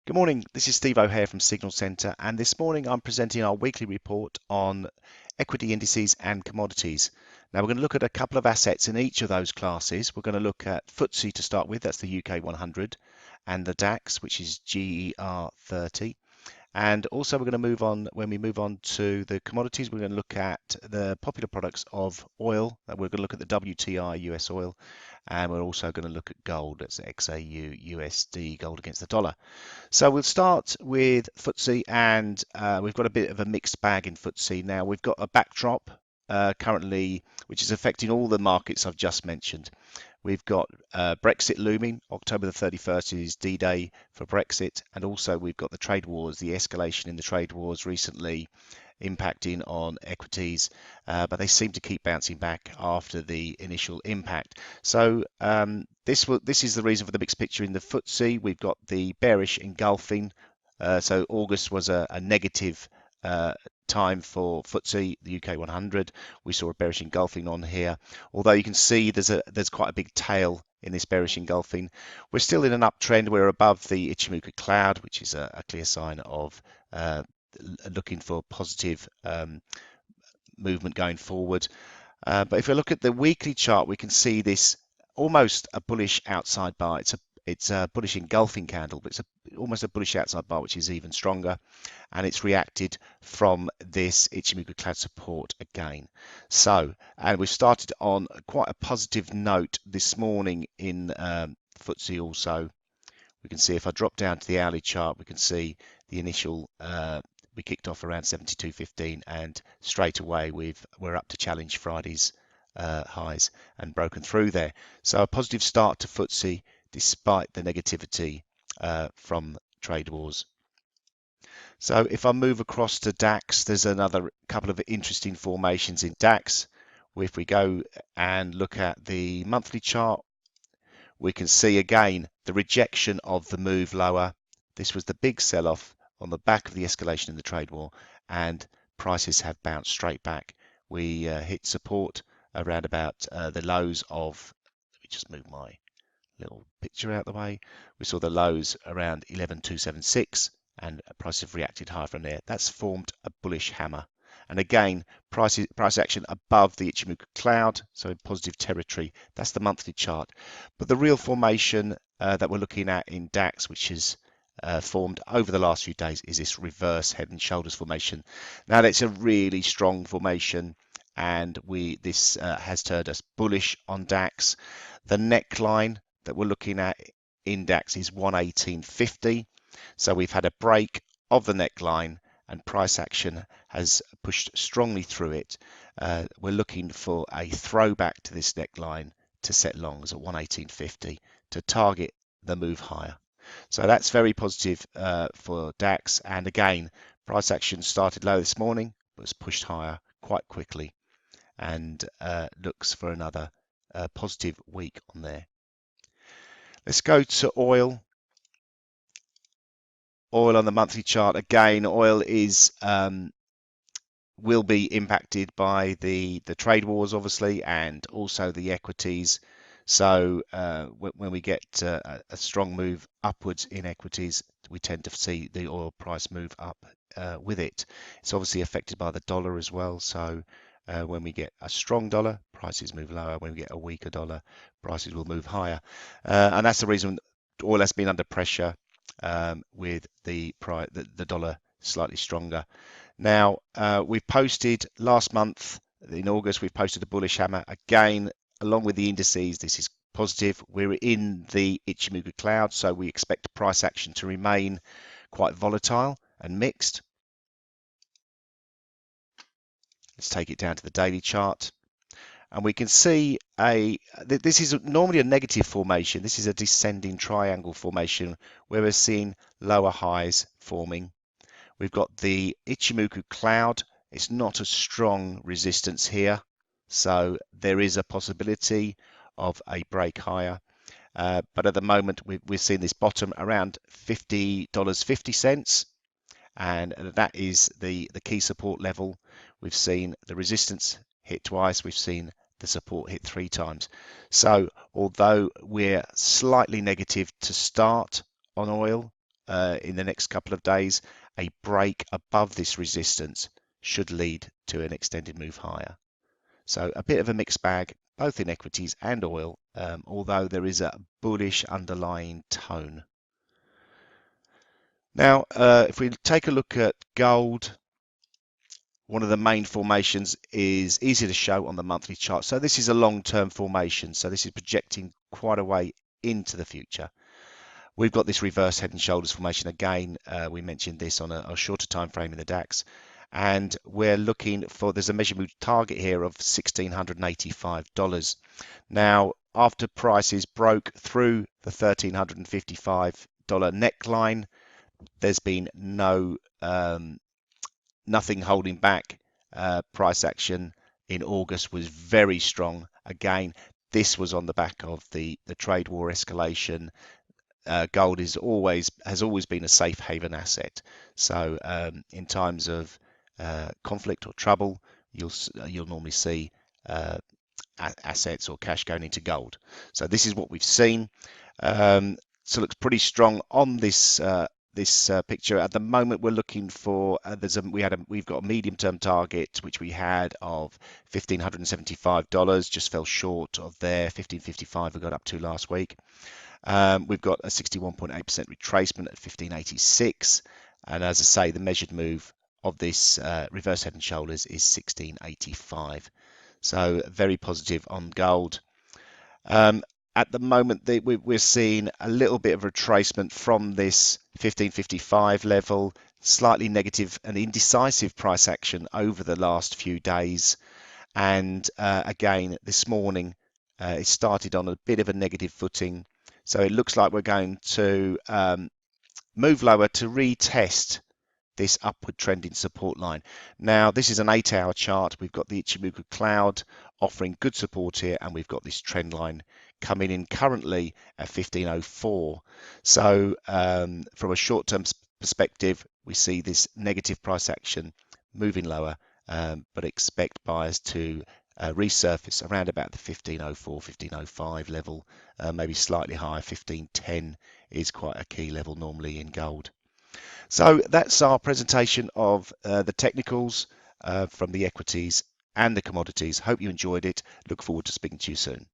Good morning, this is Steve O'Hare from Signal Centre, and this morning I'm presenting our weekly report on equity indices and commodities. Now we're going to look at a couple of assets in each of those classes. We're going to look at FTSE to start with, that's the UK 100, and the DAX, which is GER 30. And also we're going to move on, when we move on to the commodities, we're going to look at the popular products of oil. We're going to look at the WTI US oil, and we're also going to look at gold. That's XAU USD, gold against the dollar. So we'll start with FTSE, and we've got a bit of a mixed bag in FTSE. Now we've got a backdrop currently, which is affecting all the markets I've just mentioned. We've got Brexit looming. October the 31st is D-Day for Brexit, and also we've got the trade wars, the escalation in the trade wars recently impacting on equities, but they seem to keep bouncing back after the initial impact. So this is the reason for the mixed picture in the FTSE. We've got the bearish engulfing. So August was a negative time for FTSE, the UK 100. We saw a bearish engulfing on here, although you can see there's quite a big tail in this bearish engulfing. We're still in an uptrend. We're above the Ichimoku cloud, which is a clear sign of looking for positive movement going forward. But if we look at the weekly chart, we can see this almost a bullish outside bar. It's a bullish engulfing candle, but it's almost a bullish outside bar, which is even stronger, and it's reacted from this Ichimoku cloud support again. So, and we've started on quite a positive note this morning in FTSE also. We can see if I drop down to the hourly chart, we can see the initial we kicked off around 72.15, and straight away we're up to challenge Friday's highs and broken through there. So a positive start to FTSE despite the negativity from trade wars. So if I move across to DAX, there's another couple of interesting formations in DAX. If we go and look at the monthly chart, we can see again the rejection of the move lower. This was the big sell-off on the back of the escalation in the trade war, and prices have bounced straight back. We hit support around about the lows of, let me just move my little picture out of the way. We saw the lows around 11,276, and prices have reacted higher from there. That's formed a bullish hammer. And again, price action above the Ichimoku cloud, so in positive territory. That's the monthly chart. But the real formation that we're looking at in DAX, which is formed over the last few days, is this reverse head and shoulders formation. Now that's a really strong formation, and this has turned us bullish on DAX. The neckline that we're looking at in DAX is 118.50. So we've had a break of the neckline, and price action has pushed strongly through it. We're looking for a throwback to this neckline to set longs at 118.50 to target the move higher. So that's very positive for DAX. And again, price action started low this morning, but was pushed higher quite quickly, and looks for another positive week on there. Let's go to oil. Oil on the monthly chart. Again, oil is will be impacted by the trade wars, obviously, and also the equities. So when we get a strong move upwards in equities, we tend to see the oil price move up with it. It's obviously affected by the dollar as well. So when we get a strong dollar, prices move lower. When we get a weaker dollar, prices will move higher. And that's the reason oil has been under pressure with the dollar slightly stronger. Now, we've posted last month in August, we've posted a bullish hammer again, along with the indices. This is positive. We're in the Ichimoku cloud, so we expect price action to remain quite volatile and mixed. Let's take it down to the daily chart, and we can see this is normally a negative formation. This is a descending triangle formation where we're seeing lower highs forming. We've got the Ichimoku cloud. It's not a strong resistance here, so there is a possibility of a break higher. But at the moment, we're seeing this bottom around $50.50, and that is the key support level. We've seen the resistance hit twice. We've seen the support hit 3 times. So although we're slightly negative to start on oil, in the next couple of days, a break above this resistance should lead to an extended move higher. So a bit of a mixed bag, both in equities and oil, although there is a bullish underlying tone. Now, if we take a look at gold, one of the main formations is easy to show on the monthly chart. So this is a long-term formation. So this is projecting quite a way into the future. We've got this reverse head and shoulders formation again. We mentioned this on a shorter time frame in the DAX. And we're looking for, there's a measurement target here of $1,685. Now, after prices broke through the $1,355 neckline, there's been nothing holding back. Price action in August was very strong. Again, this was on the back of the trade war escalation. Gold has always been a safe haven asset. So in times of conflict or trouble, you'll normally see assets or cash going into gold. So this is what we've seen. So it looks pretty strong on this picture. At the moment, we're looking for we've got a medium-term target which we had of $1,575. Just fell short of there. $1,555 we got up to last week. We've got a 61.8% retracement at 1586, and as I say, the measured move of this reverse head and shoulders is 1685. So very positive on gold. At the moment, we're seeing a little bit of retracement from this 1555 level, slightly negative and indecisive price action over the last few days. And again, this morning, it started on a bit of a negative footing. So it looks like we're going to move lower to retest this upward trending support line. Now, this is an 8-hour chart. We've got the Ichimoku cloud offering good support here, and we've got this trend line coming in currently at 1504. So from a short-term perspective, we see this negative price action moving lower, but expect buyers to resurface around about the 1504, 1505 level, maybe slightly higher. 1510 is quite a key level normally in gold. So that's our presentation of the technicals from the equities and the commodities. Hope you enjoyed it. Look forward to speaking to you soon.